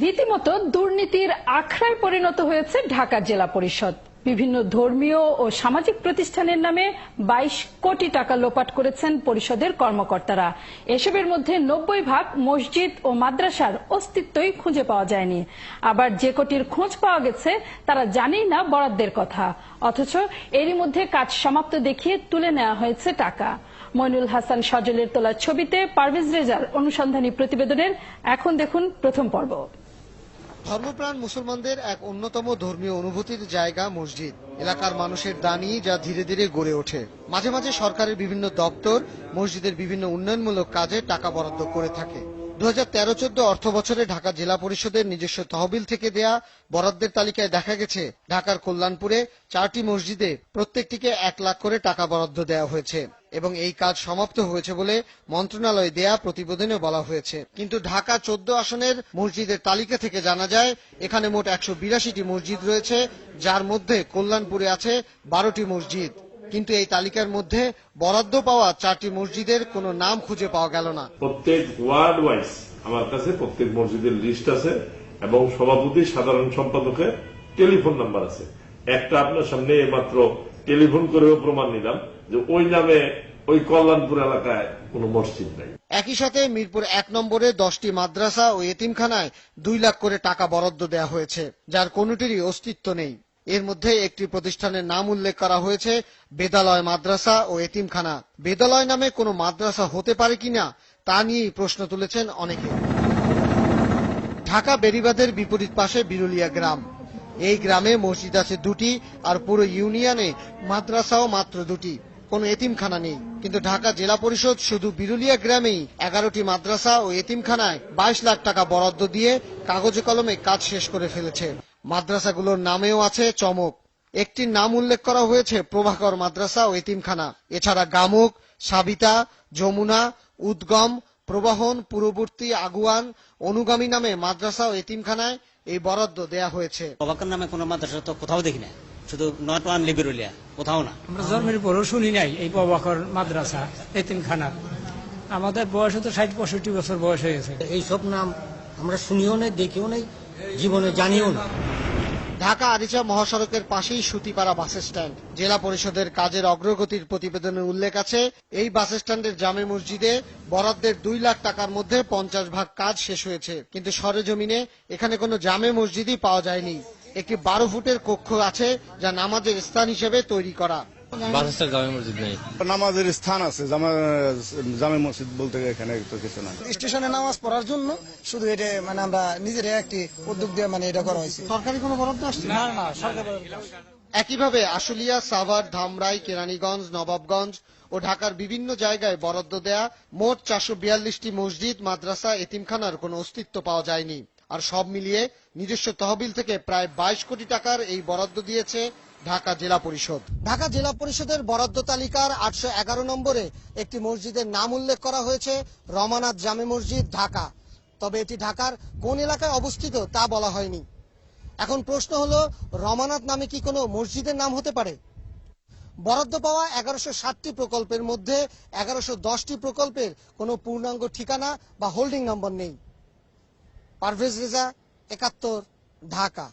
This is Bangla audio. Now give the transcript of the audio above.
রীতিমতো দুর্নীতির আখড়ায় পরিণত হয়েছে ঢাকা জেলা পরিষদ। বিভিন্ন ধর্মীয় ও সামাজিক প্রতিষ্ঠানের নামে 22 কোটি টাকা লোপাট করেছেন পরিষদের কর্মকর্তারা। এসবের মধ্যে 90% মসজিদ ও মাদ্রাসার অস্তিত্বই খুঁজে পাওয়া যায়নি। আবার যে কোটির খোঁজ পাওয়া গেছে তারা জানেই না বরাদ্দের কথা, অথচ এরই মধ্যে কাজ সমাপ্ত দেখিয়ে তুলে নেওয়া হয়েছে টাকা। মইনুল হাসান সজলের তোলা ছবিতে পারভেজ রেজার অনুসন্ধানী প্রতিবেদনের এখন দেখুন প্রথম পর্ব। ধর্মপ্রাণ মুসলমানদের এক অন্যতম ধর্মীয় অনুভূতির জায়গা মসজিদ। এলাকার মানুষের দানি যা ধীরে ধীরে গড়ে ওঠে। মাঝে মাঝে সরকারের বিভিন্ন দপ্তর মসজিদের বিভিন্ন উন্নয়নমূলক কাজে টাকা বরাদ্দ করে থাকে। 2013-14 অর্থ বছরে ঢাকা জেলা পরিষদের নিজস্ব তহবিল থেকে দেয়া বরাদ্দের তালিকায় দেখা গেছে ঢাকার কল্যাণপুরে 4টি মসজিদে প্রত্যেকটিকে 1 লাখ করে টাকা বরাদ্দ দেওয়া হয়েছে এবং এই কাজ সমাপ্ত হয়েছে বলে মন্ত্রণালয়ে দেয়া প্রতিবেদনে বলা হয়েছে। কিন্তু ঢাকা 14 আসনের মসজিদের তালিকা থেকে জানা যায় এখানে মোট 182টি মসজিদ রয়েছে, যার মধ্যে কল্যাণপুরে আছে 12টি মসজিদ। কিন্তু এই তালিকার মধ্যে বরাদ্দ পাওয়া 4টি মসজিদের কোনো নাম খুঁজে পাওয়া গেল না। প্রত্যেক ওয়ার্ড ওয়াইজ আমার কাছে প্রত্যেক মসজিদের লিস্ট আছে এবং সভাপতি সাধারণ সম্পাদকের টেলিফোন নাম্বার আছে। একটা আপনার সামনে মাত্র টেলিফোন করেও প্রমাণ নিলাম যে ওই নামে ওই কল্যাণপুর এলাকায় কোনো মসজিদ নাই। একই সাথে মিরপুর 1 নম্বরে 10টি মাদ্রাসা ও এতিমখানায় 2 লাখ করে টাকা বরাদ্দ দেওয়া হয়েছে, যার কোনোটিরই অস্তিত্ব নেই। এর মধ্যে একটি প্রতিষ্ঠানের নাম উল্লেখ করা হয়েছে বেদালয় মাদ্রাসা ও এতিমখানা। বেদালয় নামে কোনো মাদ্রাসা হতে পারে কিনা তা নিয়েই প্রশ্ন তুলেছেন অনেকে। ঢাকা বেড়িবাঁধের বিপরীত পাশে বিরুলিয়া গ্রাম। এই গ্রামে মসজিদ আছে 2টি আর পুরো ইউনিয়নে মাদ্রাসাও মাত্র 2টি, কোনো এতিমখানা নেই। কিন্তু ঢাকা জেলা পরিষদ শুধু বিরুলিয়া গ্রামেই 11টি মাদ্রাসা ও এতিমখানায় 22 লাখ টাকা বরাদ্দ দিয়ে কাগজে কলমে কাজ শেষ করে ফেলেছে। মাদ্রাসাগুলোর নামেও আছে চমক। একটির নাম উল্লেখ করা হয়েছে প্রভাকর মাদ্রাসা ও এতিমখানা। এছাড়া গামুক, সাবিতা, যমুনা, উদ্গম, প্রবাহন, পূর্ববর্তী, আগুয়ান, অনুগামী নামে মাদ্রাসা ও এতিমখানায় এই বরাদ্দ দেয়া হয়েছে। প্রভাকর নামে কোনো মাদ্রাসা তো কোথাও দেখি না, শুধু নট ওয়ান লিবিরুলিয়া, কোথাও না। আমরা জন্মের পরও শুনি নাই এই প্রভাকর মাদ্রাসা এতিমখানা। আমাদের বয়স তো 60-65 বছর বয়স হয়ে গেছে। এইসব নাম আমরা শুনিও নাই, দেখিও নাই, জীবনে জানিও না। ঢাকা আরিচা মহাসড়কের পাশেই সুতিপাড়া বাস স্ট্যান্ড। জেলা পরিষদের কাজের অগ্রগতির প্রতিবেদনে উল্লেখ আছে এই বাস স্ট্যান্ডের জামে মসজিদে বরাদ্দের 2 লাখ টাকার মধ্যে 50% কাজ শেষ হয়েছে। কিন্তু সরেজমিনে এখানে কোনো জামে মসজিদই পাওয়া যায়নি। একটি 12 ফুটের কক্ষ আছে যা নামাজের স্থান হিসেবে তৈরি করা। নামাজের স্থান আছে, জামে মসজিদ বলতে এখানে তো কিছু না। স্টেশনে নামাজ পড়ার জন্য শুধু এটা আমরা নিজেরা একটি উদ্যোগ দিয়ে এটা করা হয়েছে। সরকারি কোনো বরাদ্দ আসছে না? না, সরকারি। একইভাবে আশুলিয়া, সাভার, ধামরাই, কেরানীগঞ্জ, নবাবগঞ্জ ও ঢাকার বিভিন্ন জায়গায় বরাদ্দ দেয়া মোট 442টি মসজিদ, মাদ্রাসা, এতিমখানার কোনো অস্তিত্ব পাওয়া যায়নি। আর সব মিলিয়ে নিজস্ব তহবিল থেকে প্রায় 22 কোটি টাকার এই বরাদ্দ দিয়েছে ঢাকা জেলা পরিষদ। ঢাকা জেলা পরিষদের বরাদ্দ তালিকার 811 নম্বরে একটি মসজিদের নাম উল্লেখ করা হয়েছে রমানাথ জামে মসজিদ, ঢাকা। তবে এটি ঢাকার কোন এলাকায় অবস্থিত তা বলা হয়নি। এখন প্রশ্ন হলো, রমানাথ নামে কি কোনো মসজিদের নাম হতে পারে? বরাদ্দ পাওয়া 1160টি প্রকল্পের মধ্যে 1110টি প্রকল্পের কোনো পূর্ণাঙ্গ ঠিকানা বা হোল্ডিং নম্বর নেই। পারভেজ রেজা, 71, ঢাকা।